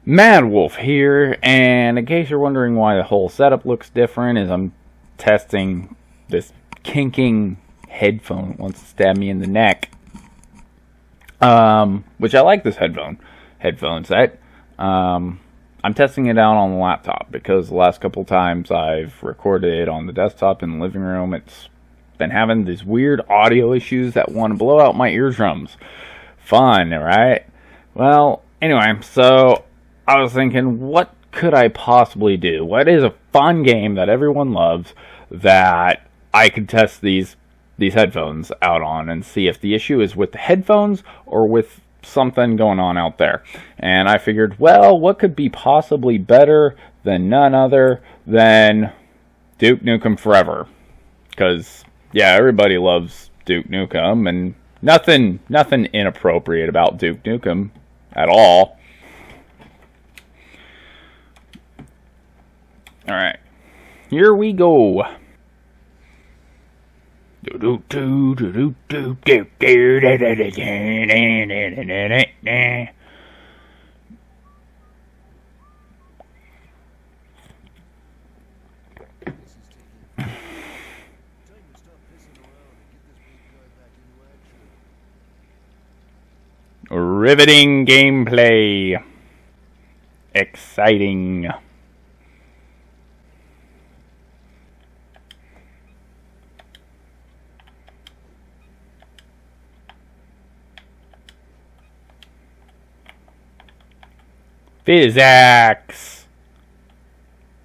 Mad Wolf here, and in case you're wondering why the whole setup looks different, is I'm testing this kinking headphone that wants to stab me in the neck. Which I like this headphone set. I'm testing it out on the laptop because the last couple times I've recorded on the desktop in the living room, it's been having these weird audio issues that want to blow out my eardrums. Fun, right? Well, anyway, so I was thinking, what could I possibly do? What is a fun game that everyone loves that I could test these headphones out on and see if the issue is with the headphones or with something going on out there? And I figured, well, what could be possibly better than none other than Duke Nukem Forever? Because, yeah, everybody loves Duke Nukem, and nothing inappropriate about Duke Nukem at all. Alright, here we go. Riveting gameplay. Exciting. Physics.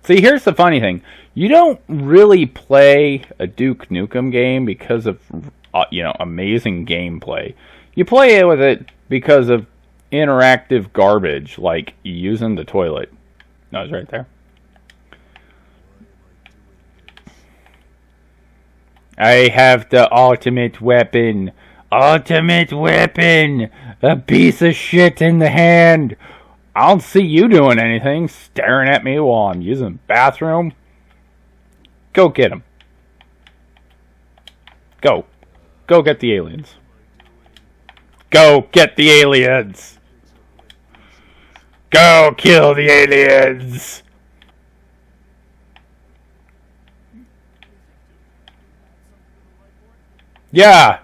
See, here's the funny thing. You don't really play a Duke Nukem game because of, amazing gameplay. You play it with it because of interactive garbage, like using the toilet. No, it's right there. I have the ultimate weapon. Ultimate weapon! A piece of shit in the hand! I don't see you doing anything, staring at me while I'm using the bathroom. Go get him. Go. Go get the aliens. Go get the aliens. Go kill the aliens. Yeah,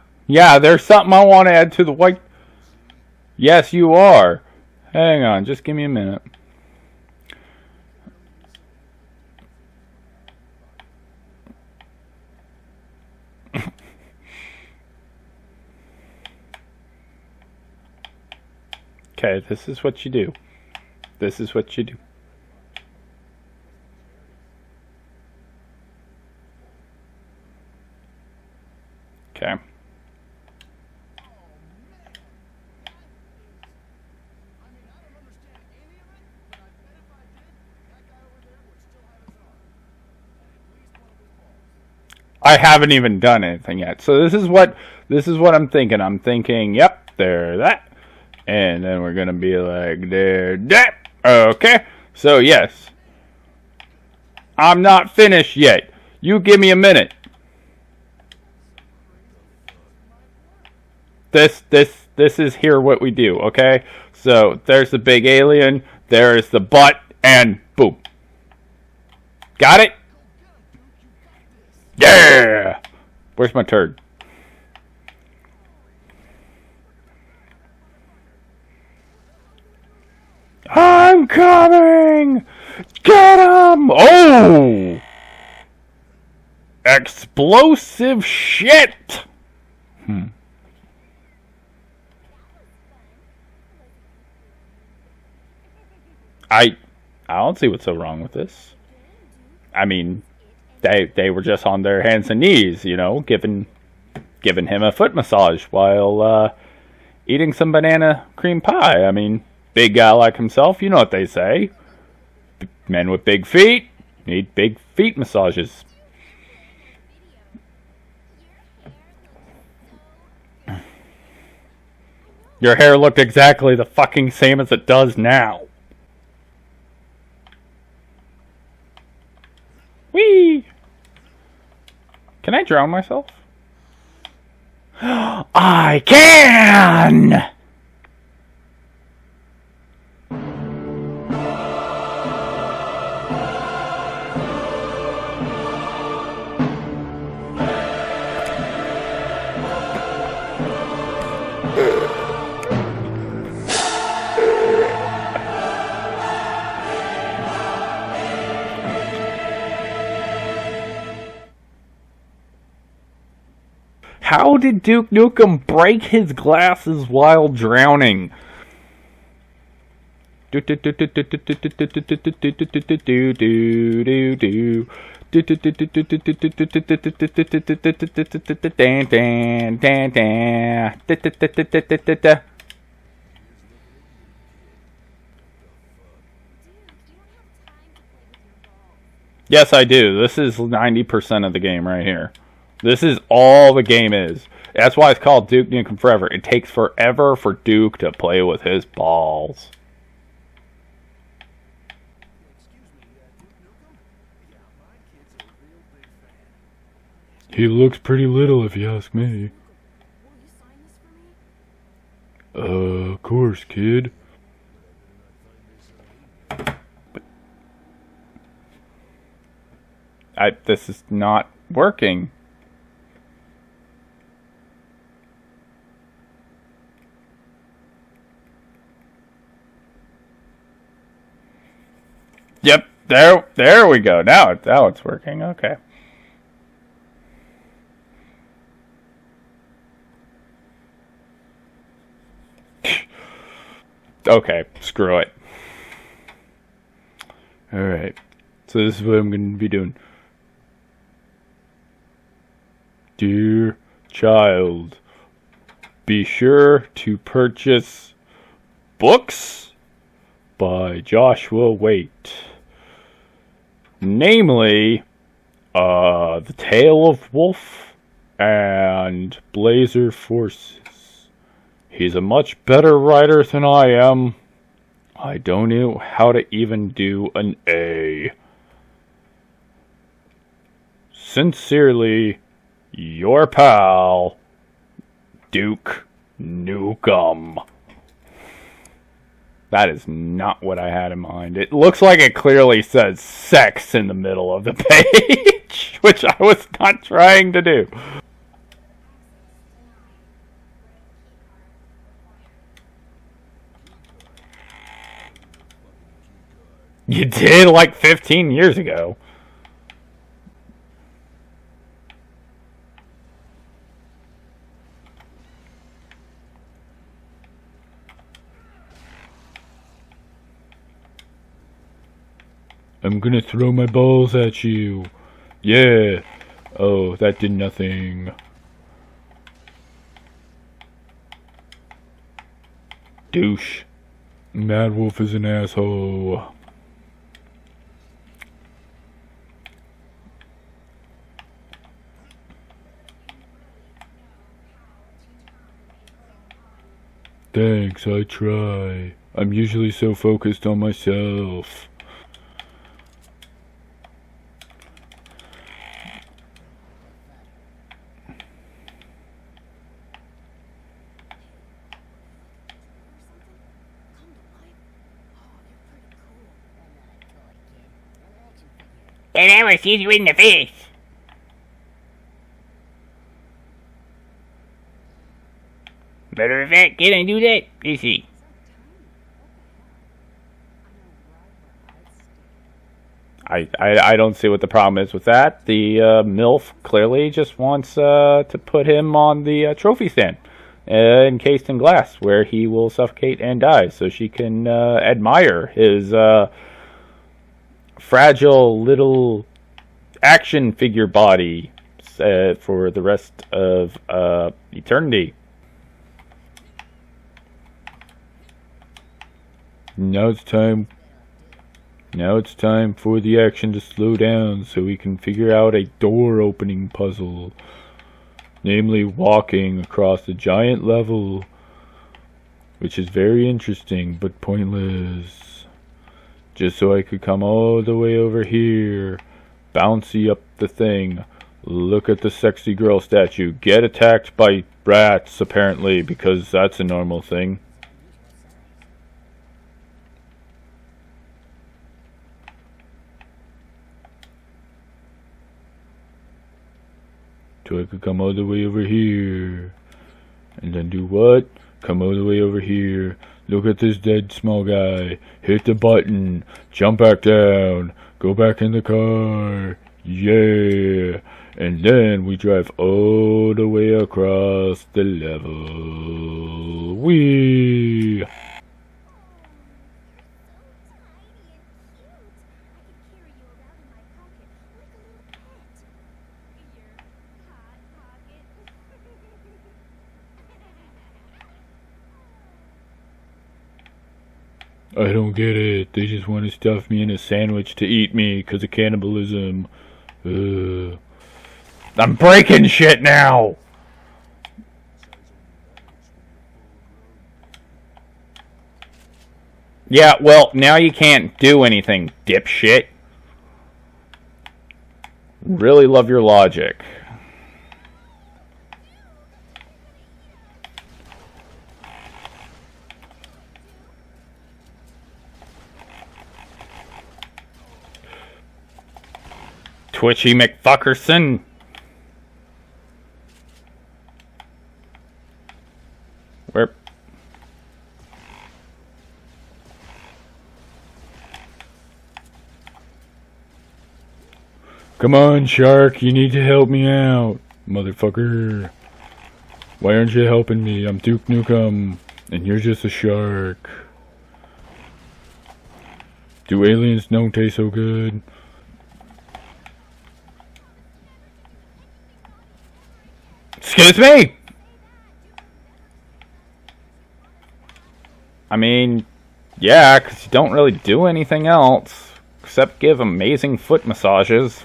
there's something I want to add to the white. Yes, you are. Hang on, just give me a minute. Okay, this is what you do. This is what you do. Okay. I haven't even done anything yet. So this is what I'm thinking. I'm thinking, yep, there, that. And then we're gonna be like, there, that. Okay. So yes. I'm not finished yet. You give me a minute. This is here what we do, okay? So there's the big alien, there's the butt, and boom. Got it? Yeah! Where's my turd? I'm coming! Get him! Oh! Explosive shit! I don't see what's so wrong with this. I mean, they were just on their hands and knees, giving him a foot massage while eating some banana cream pie. I mean, big guy like himself, you know what they say. Men with big feet need big feet massages. Your hair looked exactly the fucking same as it does now. Whee! Can I drown myself? I can! How did Duke Nukem break his glasses while drowning? Yes, I do. This is 90% of the game right here. This is all the game is. That's why it's called Duke Nukem Forever. It takes forever for Duke to play with his balls. He looks pretty little if you ask me. Of course, kid. This is not working. Yep, there we go. Now it's working. Okay. Okay, screw it. Alright. So this is what I'm going to be doing. Dear child, be sure to purchase books by Joshua Waite. Namely, The Tale of Wolf and Blazer Forces. He's a much better writer than I am. I don't know how to even do an A. Sincerely, your pal, Duke Nukem. That is not what I had in mind. It looks like it clearly says sex in the middle of the page, which I was not trying to do. You did like 15 years ago. I'm gonna throw my balls at you. Yeah. Oh, that did nothing. Douche. Mad Wolf is an asshole. Thanks, I try. I'm usually so focused on myself. They never see you in the face. Matter of fact, can I do that? Let's see. I don't see what the problem is with that. The MILF clearly just wants to put him on the trophy stand, encased in glass, where he will suffocate and die, so she can admire his fragile little action figure body for the rest of eternity. Now it's time for the action to slow down so we can figure out a door opening puzzle. Namely, walking across a giant level, which is very interesting but pointless. Just so I could come all the way over here, bouncy up the thing, look at the sexy girl statue, get attacked by rats apparently, because that's a normal thing. So I could come all the way over here. And then do what? Come all the way over here. Look at this dead small guy. Hit the button. Jump back down. Go back in the car. Yeah. And then we drive all the way across the level. Whee! I don't get it. They just want to stuff me in a sandwich to eat me because of cannibalism. I'm breaking shit now! Yeah, well, now you can't do anything, dipshit. Really love your logic. Twitchy McFuckerson. Where? Come on, shark, you need to help me out, motherfucker. Why aren't you helping me? I'm Duke Nukem, and you're just a shark. Do aliens don't taste so good? Excuse me! I mean, yeah, because you don't really do anything else except give amazing foot massages.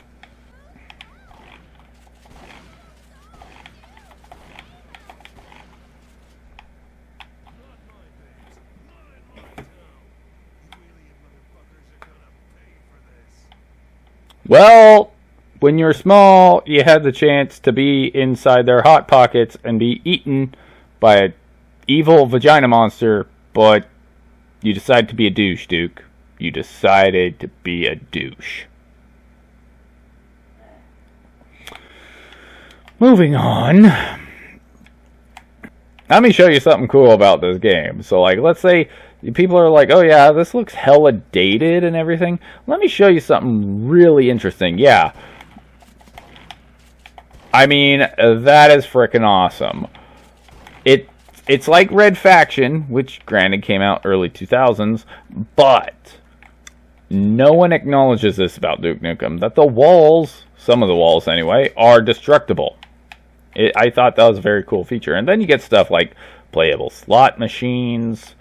Well, when you're small, you had the chance to be inside their hot pockets and be eaten by an evil vagina monster, but you decided to be a douche, Duke. You decided to be a douche. Moving on. Let me show you something cool about this game. So, like, let's say people are like, oh yeah, this looks hella dated and everything. Let me show you something really interesting. Yeah. I mean, that is frickin' awesome. It's like Red Faction, which granted came out early 2000s, but no one acknowledges this about Duke Nukem, that the walls, some of the walls anyway, are destructible. I thought that was a very cool feature. And then you get stuff like playable slot machines,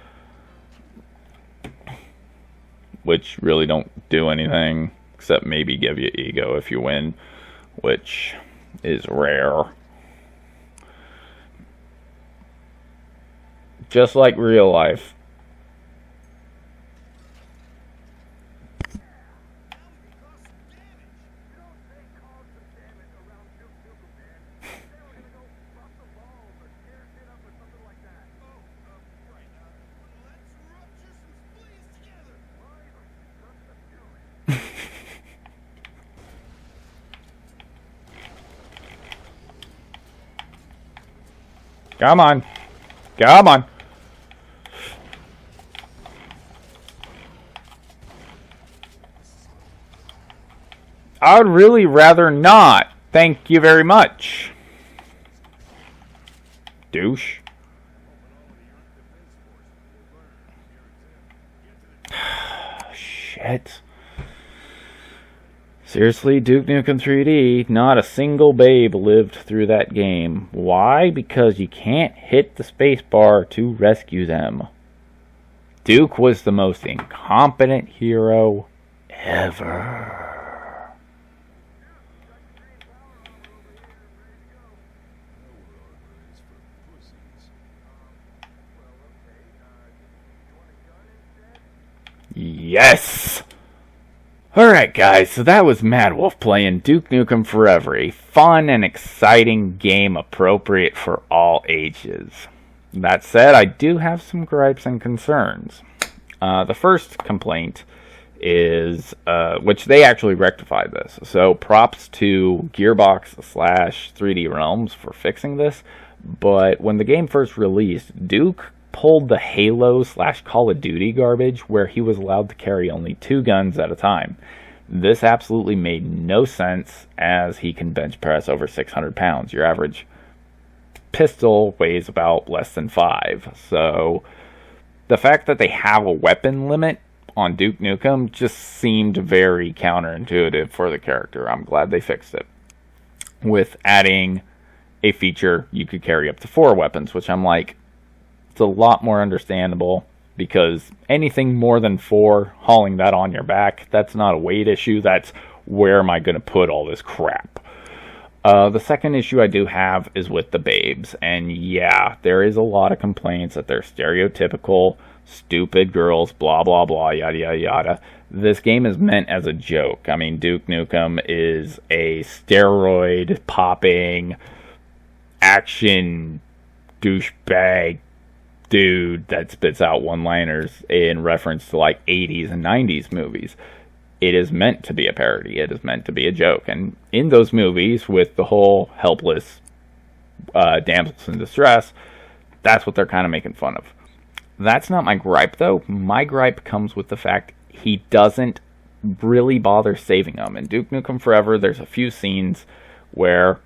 which really don't do anything, except maybe give you ego if you win, which is rare. Just like real life. Come on. Come on. I would really rather not. Thank you very much. Douche. Shit. Seriously, Duke Nukem 3D, not a single babe lived through that game. Why? Because you can't hit the spacebar to rescue them. Duke was the most incompetent hero ever. Yes! Alright guys, so that was Mad Wolf playing Duke Nukem Forever, a fun and exciting game appropriate for all ages. That said, I do have some gripes and concerns. The first complaint is, which they actually rectified this, so props to Gearbox / 3D Realms for fixing this, but when the game first released, Duke pulled the Halo / Call of Duty garbage where he was allowed to carry only 2 guns at a time. This absolutely made no sense, as he can bench press over 600 pounds. Your average pistol weighs about less than 5. So the fact that they have a weapon limit on Duke Nukem just seemed very counterintuitive for the character. I'm glad they fixed it with adding a feature you could carry up to 4 weapons, which I'm like, it's a lot more understandable, because anything more than 4, hauling that on your back, that's not a weight issue. That's where am I going to put all this crap? The second issue I do have is with the babes. And yeah, there is a lot of complaints that they're stereotypical, stupid girls, blah, blah, blah, yada, yada, yada. This game is meant as a joke. I mean, Duke Nukem is a steroid-popping action douchebag dude that spits out one-liners in reference to like 80s and 90s movies. It is meant to be a parody. It is meant to be a joke. And in those movies, with the whole helpless damsels in distress, that's what they're kind of making fun of. That's not my gripe, though. My gripe comes with the fact he doesn't really bother saving them. In Duke Nukem Forever, there's a few scenes where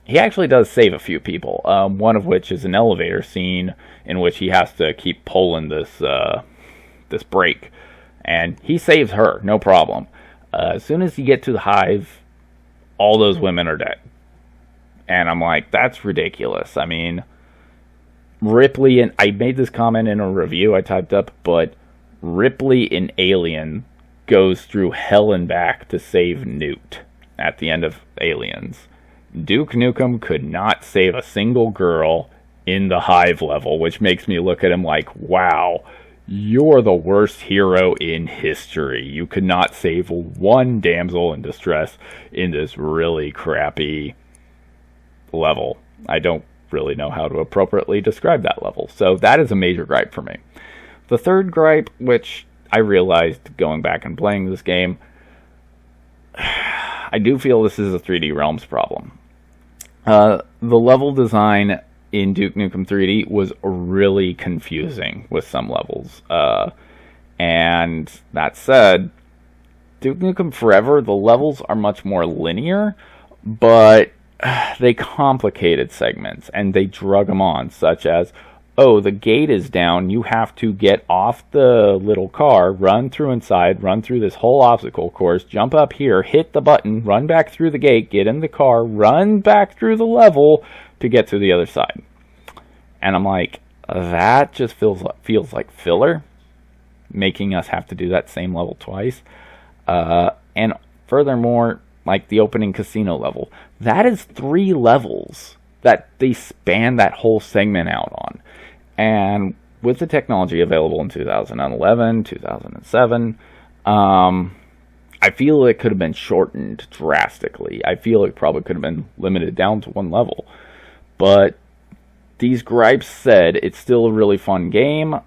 he actually does save a few people. One of which is an elevator scene in which he has to keep pulling this brake. And he saves her, no problem. As soon as you get to the hive, all those women are dead. And I'm like, that's ridiculous. I mean, Ripley, and I made this comment in a review I typed up, but Ripley in Alien goes through hell and back to save Newt at the end of Aliens. Duke Nukem could not save a single girl in the hive level, which makes me look at him like, wow, you're the worst hero in history. You could not save one damsel in distress in this really crappy level. I don't really know how to appropriately describe that level. So that is a major gripe for me. The third gripe, which I realized going back and playing this game, I do feel this is a 3D Realms problem. The level design in Duke Nukem 3D was really confusing with some levels. And that said, Duke Nukem Forever, the levels are much more linear, but they complicated segments and they drug them on, such as, oh, the gate is down, you have to get off the little car, run through inside, run through this whole obstacle course, jump up here, hit the button, run back through the gate, get in the car, run back through the level to get to the other side. And I'm like, that just feels like filler, making us have to do that same level twice. And furthermore, like the opening casino level, that is 3 levels that they span that whole segment out on. And with the technology available in 2011, 2007, I feel it could have been shortened drastically. I feel it probably could have been limited down to 1 level. But these gripes said, it's still a really fun game.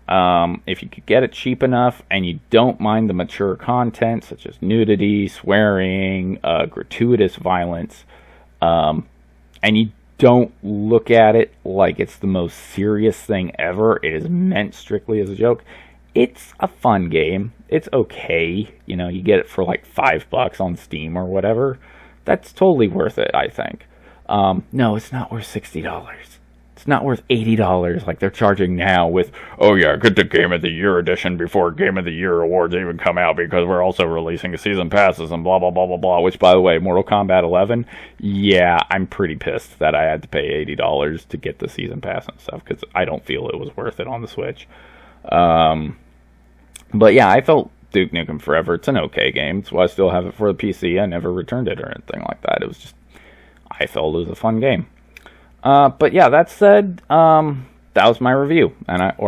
If you could get it cheap enough and you don't mind the mature content, such as nudity, swearing, gratuitous violence, and you don't look at it like it's the most serious thing ever, it is meant strictly as a joke, it's a fun game. It's okay. You know, you get it for like $5 on Steam or whatever. That's totally worth it, I think. No, it's not worth $60. It's not worth $80 like they're charging now with, oh yeah, get the Game of the Year edition before Game of the Year awards even come out, because we're also releasing season passes and blah, blah, blah, blah, blah. Which, by the way, Mortal Kombat 11, yeah, I'm pretty pissed that I had to pay $80 to get the season pass and stuff, because I don't feel it was worth it on the Switch. But yeah, I felt Duke Nukem Forever, it's an okay game, so I still have it for the PC. I never returned it or anything like that. It was just, I felt it was a fun game. But yeah, that said, that was my review, and that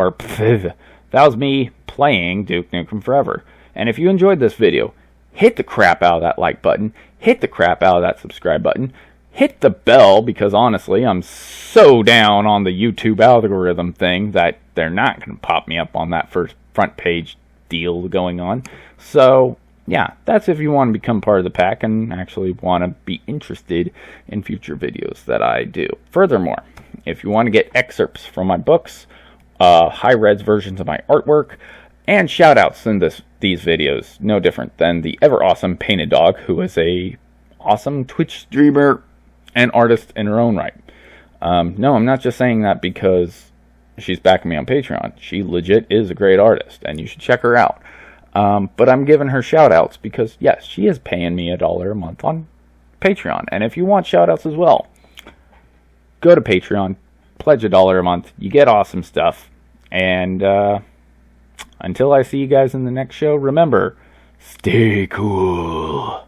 was me playing Duke Nukem Forever. And if you enjoyed this video, hit the crap out of that like button, hit the crap out of that subscribe button, hit the bell, because honestly, I'm so down on the YouTube algorithm thing that they're not going to pop me up on that first front page deal going on. So yeah, that's if you want to become part of the pack and actually want to be interested in future videos that I do. Furthermore, if you want to get excerpts from my books, high-res versions of my artwork, And shout outs in these videos, no different than the ever awesome Painted Dog, who is a awesome Twitch streamer and artist in her own right. No, I'm not just saying that because she's backing me on Patreon. She legit is a great artist, and you should check her out. But I'm giving her shout outs because, yes, she is paying me $1 a month on Patreon. And if you want shout outs as well, go to Patreon, pledge $1 a month. You get awesome stuff. And until I see you guys in the next show, remember, stay cool.